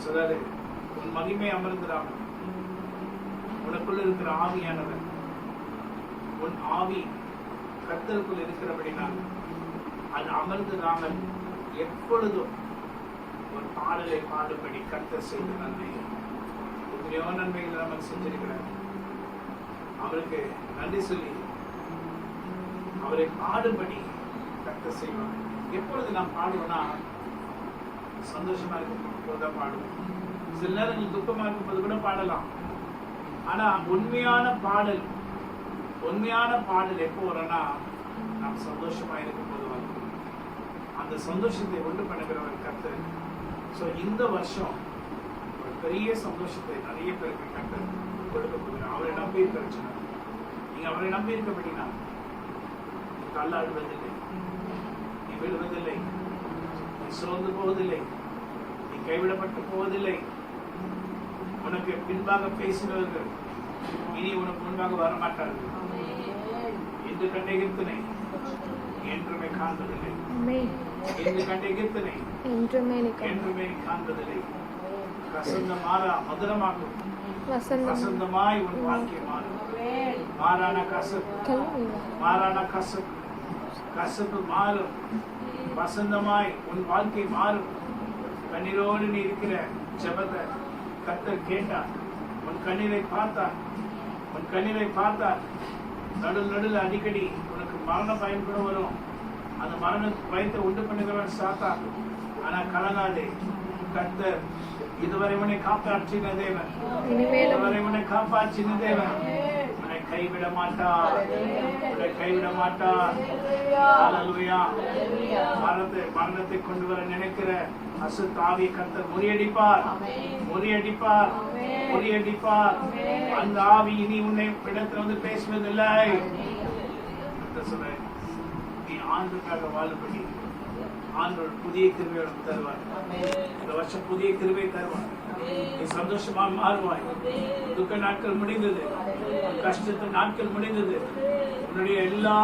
சொல்றாரு, உன் மகிமை அமர்ந்திராமல் உனக்குள்ள இருக்கிற ஆவியானவர், உன் ஆவி கர்த்தருக்குள் இருக்கிறபடினால் அது அமர்ந்திராமல் எப்பொழுதும் ஒரு பாடலை பாடும்படி கர்த்தர் செய்த நன்மை எத்தனையோ நன்மைகள் நமக்கு செஞ்சிருக்கிறார். அவருக்கு நன்றி சொல்லி அவரை பாடும்படி கர்த்தர் செய்வார். எப்பொழுது நாம் பாடுவோம்னா சந்தோஷமா இருக்கும் போதுதான் பாடுவோம். சில நேரங்கள் துக்கமா இருக்கும் போது கூட பாடலாம். ஆனா உண்மையான பாடல் எப்போ வரும்னா நாம் சந்தோஷமா இருக்கும் போது வரும். அந்த சந்தோஷத்தை உண்டு பண்ணுகிறவர் கர்த்தர். ஸோ இந்த வருஷம் ஒரு பெரிய சந்தோஷத்தை நிறைய பேருக்கு கர்த்தர் கொடுக்க போகிறார். அவரை நம்பி இருக்க, நீங்க அவரை நம்பி இருக்கப்படினா நீ தள்ளாடுவதில்லை, நீ விழுவதில்லை, நீ சோர்ந்து போவதில்லை, நீ கைவிடப்பட்டு போவதில்லை. உனக்கு பின்பாக பேசினவர்கள் இனி உனக்கு முன்பாக வரமாட்டார்கள். இன்று கண்ட எகிப்தினை என்றுமே காண்பதில்லை, இன்று கண்ட எகிப்தினை என்றுமே காண்பதில்லை. வசந்த மாறா மதுரமாகும், வசந்தமாய் உன் வாழ்க்கை மாறும். மாறான கசப்பு மாறும், வசந்தமாய் உன் வாழ்க்கை மாறும். கண்ணீரோடு நீ இருக்கிற ஜெபத்தை கர்த்தர் கேட்டார். உன் கண்ணீரை பார்த்தார். நடுல அடிக்கடி உனக்கு மரண பயம் கூட வரும். அந்த மரண பயத்தை உண்டு பண்ணுகிறவன் சாத்தான். ஆனா கலங்காதே, கர்த்தர் இதுவரை உன்னை காப்பாற்றின தேவன், இதுவரை உன்னை காப்பாற்றின தேவன். உன்னை கைவிட மாட்டார். ஹல்லேலூயா. மரணத்தை கொண்டு வர நினைக்கிற அசுத்தாவியை கர்த்தர் முறியடிப்பார். அந்த ஆவி இனி உன்னை இடத்துல வந்து பேசுவதில்லை. நீ ஆண்டுக்காக வாழும்படி ஆண்டவர் புதிய கிருபையோட தருவார். இந்த வருஷம் புதிய கிருபை தருவார். நீ சந்தோஷமா மாறுவாய். துக்க நாட்கள் முடிந்தது, கஷ்டத்தின் நாட்கள் முடிந்தது. உன்னுடைய எல்லா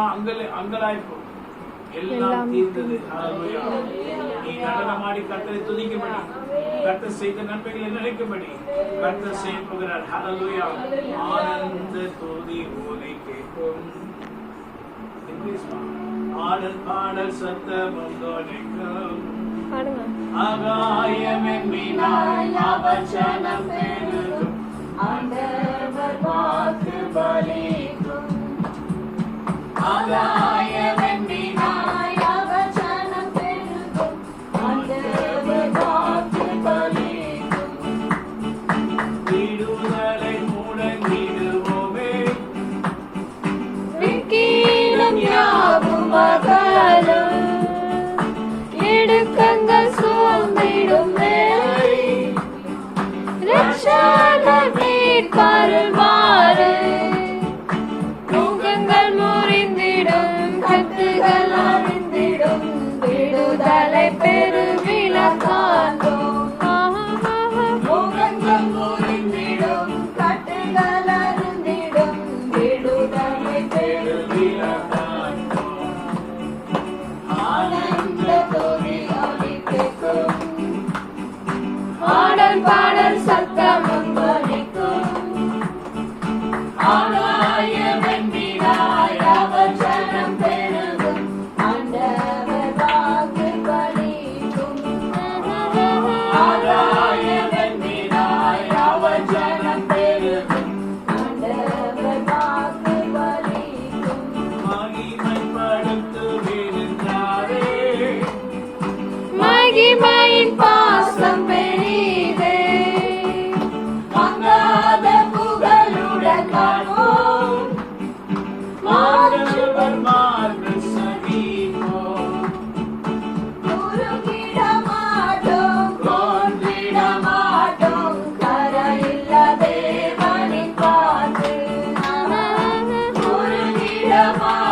அங்கலாய்ப்பும் எல்லாம் தீர்ந்தது. ஹல்லேலூயா. நீ நடனமாடி கர்த்தரை துதிக்கும்படி, கர்த்தர் செய்த நன்மைகளை நினைக்கும்படி கர்த்தர் செய்ய போகிறார். ஹல்லேலூயா. ஆனந்த துதி ஒலி கேட்கும், ஆடல் பாடல் சத்தமும் தொனிக்கும். ஆகாயமென்னினாய் அவசனம் பெருகும், ஆண்டவர் வாக்கு பலிக்கும். ஆகாயமென்னினாய் அவசனம் பெருகும், ஆண்டவர் வாக்கு பலிக்கும். விடுதலை முழங்கிடுவோமே, விக்கினம் யாவும் மகளும் இடுக்கங்கள் சூழ்ந்திடுமே. ரட்சகர் மீட்பருள்வாரு, முகங்கள் முறிந்திடும், கட்டுகள் அழிந்திடும், விடுதலை பெருவிழக்காண்டோம். முகங்கள் முறிந்திடும், கட்டுகள் அழிந்திடும், விடுதலை பெருவிழக்காண்டோம். ஆனந்த துதி ஒலி கேட்கும், ஆடல் பாடல் சத்தமும் தொனிக்கும். ஆகாயமென்னினாய் அவசனம் பெருகும், ஆண்டவர் வாக்கு பலிக்கும். ஆகாயமென்னினாய் அவசனம் பெருகும், ஆண்டவர் வாக்கு பலிக்கும். மகிமைப்படுத்துவீராரே, மகிமையின் பாசம் பெரிதே. மங்காத புகழுடன் காண்போம், மாற்றவர் மார்பு சகிப்போம். குறுகிட மாட்டோம், தோன்றிட மாட்டோம், கரையில்ல தேவனின் காற்று. குறுகிட மாட்டோம்,